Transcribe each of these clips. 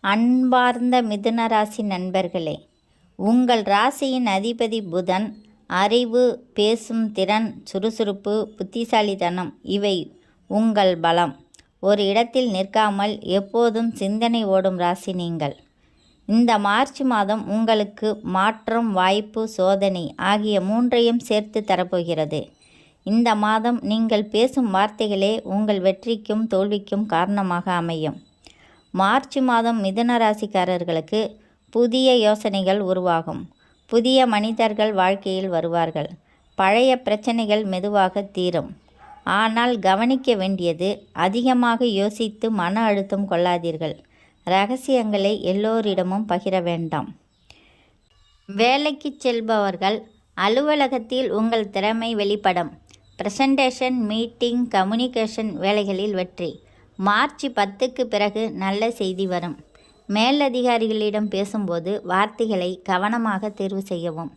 அன்பார்ந்த மிதுன ராசி நண்பர்களே, உங்கள் ராசியின் அதிபதி புதன். அறிவு, பேசும் திறன், சுறுசுறுப்பு, புத்திசாலித்தனம் இவை உங்கள் பலம். ஒரு இடத்தில் நிற்காமல் எப்போதும் சிந்தனை ஓடும் ராசி நீங்கள். இந்த மார்ச் மாதம் உங்களுக்கு மாற்றம், வாய்ப்பு, சோதனை ஆகிய மூன்றையும் சேர்த்து தரப்போகிறது. இந்த மாதம் நீங்கள் பேசும் வார்த்தைகளே உங்கள் வெற்றிக்கும் தோல்விக்கும் காரணமாக அமையும். மார்ச் மாதம் மிதுன ராசிக்காரர்களுக்கு புதிய யோசனைகள் உருவாகும். புதிய மனிதர்கள் வாழ்க்கையில் வருவார்கள். பழைய பிரச்சனைகள் மெதுவாக தீரும். ஆனால் கவனிக்க வேண்டியது, அதிகமாக யோசித்து மன அழுத்தம் கொள்ளாதீர்கள். இரகசியங்களை எல்லோரிடமும் பகிர வேண்டாம். வேலைக்கு செல்பவர்கள் அலுவலகத்தில் உங்கள் திறமை வெளிப்படும். பிரசன்டேஷன், மீட்டிங், கம்யூனிகேஷன் வேலைகளில் வெற்றி. மார்ச் 10க்கு பிறகு நல்ல செய்தி வரும். மேலதிகாரிகளிடம் பேசும்போது வார்த்தைகளை கவனமாக தேர்வு செய்யவும்.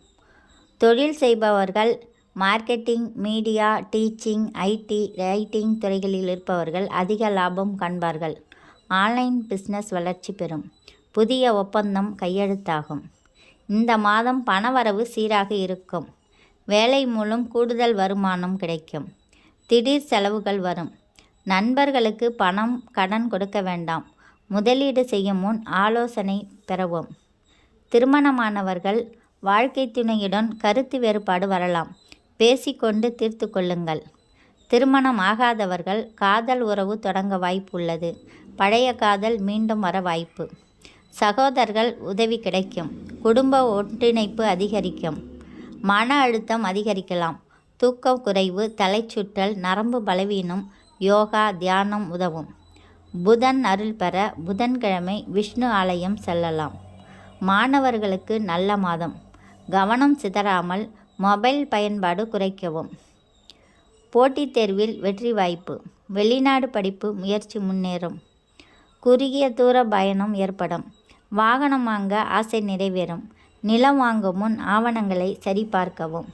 தொழில் செய்பவர்கள் marketing, media, teaching, IT, writing துறைகளில் இருப்பவர்கள் அதிக லாபம் காண்பார்கள். ஆன்லைன் பிஸ்னஸ் வளர்ச்சி பெறும். புதிய ஒப்பந்தம் கையெழுத்தாகும். இந்த மாதம் பணவரவு சீராக இருக்கும். வேலை மூலம் கூடுதல் வருமானம் கிடைக்கும். திடீர் செலவுகள் வரும். நண்பர்களுக்கு பணம் கடன் கொடுக்க வேண்டாம். முதலீடு செய்யும் முன் ஆலோசனை பெறவும். திருமணமானவர்கள் வாழ்க்கை துணையுடன் கருத்து வேறுபாடு வரலாம். பேசிக்கொண்டு தீர்த்து கொள்ளுங்கள். திருமணம் ஆகாதவர்கள் காதல் உறவு தொடங்க வாய்ப்பு உள்ளது. பழைய காதல் மீண்டும் வர வாய்ப்பு. சகோதரர்கள் உதவி கிடைக்கும். குடும்ப ஒன்றிணைப்பு அதிகரிக்கும். மன அழுத்தம் அதிகரிக்கலாம். தூக்கம் குறைவு, தலைச்சுற்றல், நரம்பு பலவீனம் யோகா, தியானம் உதவும். புதன் அருள் பெற புதன்கிழமை விஷ்ணு ஆலயம் செல்லலாம். மாணவர்களுக்கு நல்ல மாதம். கவனம் சிதறாமல் மொபைல் பயன்பாடு குறைக்கவும். போட்டித் தேர்வில் வெற்றி வாய்ப்பு. வெளிநாடு படிப்பு முயற்சி முன்னேறும். குறுகிய தூர பயணம் ஏற்படும். வாகனம் வாங்க ஆசை நிறைவேறும். நிலம் வாங்கும் முன் ஆவணங்களை சரிபார்க்கவும்.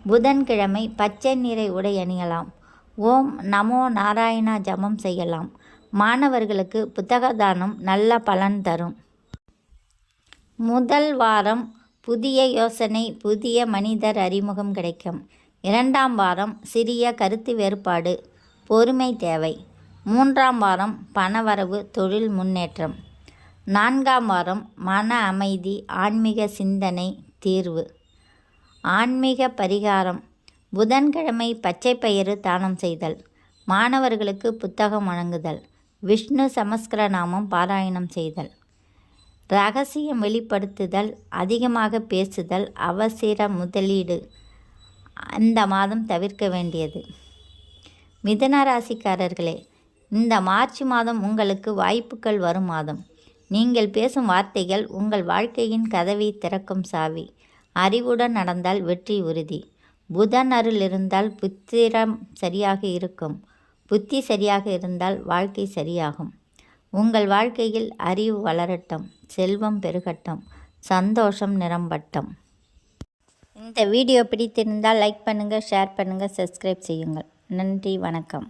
புதன்கிழமை பச்சை நிற உடை அணியலாம். ஓம் நமோ நாராயணா ஜபம் செய்யலாம். மாணவர்களுக்கு புத்தக தானம் நல்ல பலன் தரும். முதல் வாரம் புதிய யோசனை, புதிய மனிதர் அறிமுகம் கிடைக்கும். இரண்டாம் வாரம் சிறிய கருத்து வேறுபாடு, பொறுமை தேவை. மூன்றாம் வாரம் பணவரவு, தொழில் முன்னேற்றம். நான்காம் வாரம் மன அமைதி, ஆன்மீக சிந்தனை, தீர்வு. ஆன்மீக பரிகாரம். புதன்கிழமை பச்சை பயிறு தானம் செய்தல். மாணவர்களுக்கு புத்தகம் வழங்குதல். விஷ்ணு சமஸ்கரநாமம் பாராயணம் செய்தல். இரகசியம் வெளிப்படுத்துதல், அதிகமாக பேசுதல், அவசர முதலீடு இந்த மாதம் தவிர்க்க வேண்டியது. மிதுன ராசிக்காரர்களே, இந்த மார்ச் மாதம் உங்களுக்கு வாய்ப்புகள் வரும் மாதம். நீங்கள் பேசும் வார்த்தைகள் உங்கள் வாழ்க்கையின் கதவை திறக்கும் சாவி. அறிவுடன் நடந்தால் வெற்றி உறுதி. புதன் அருள் இருந்தால் புத்திரம் சரியாக இருக்கும். புத்தி சரியாக இருந்தால் வாழ்க்கை சரியாகும். உங்கள் வாழ்க்கையில் அறிவு வளரட்டும், செல்வம் பெருகட்டும், சந்தோஷம் நிரம்பட்டும். இந்த வீடியோ பிடித்திருந்தால் லைக் பண்ணுங்கள், ஷேர் பண்ணுங்கள், சப்ஸ்கிரைப் செய்யுங்கள். நன்றி, வணக்கம்.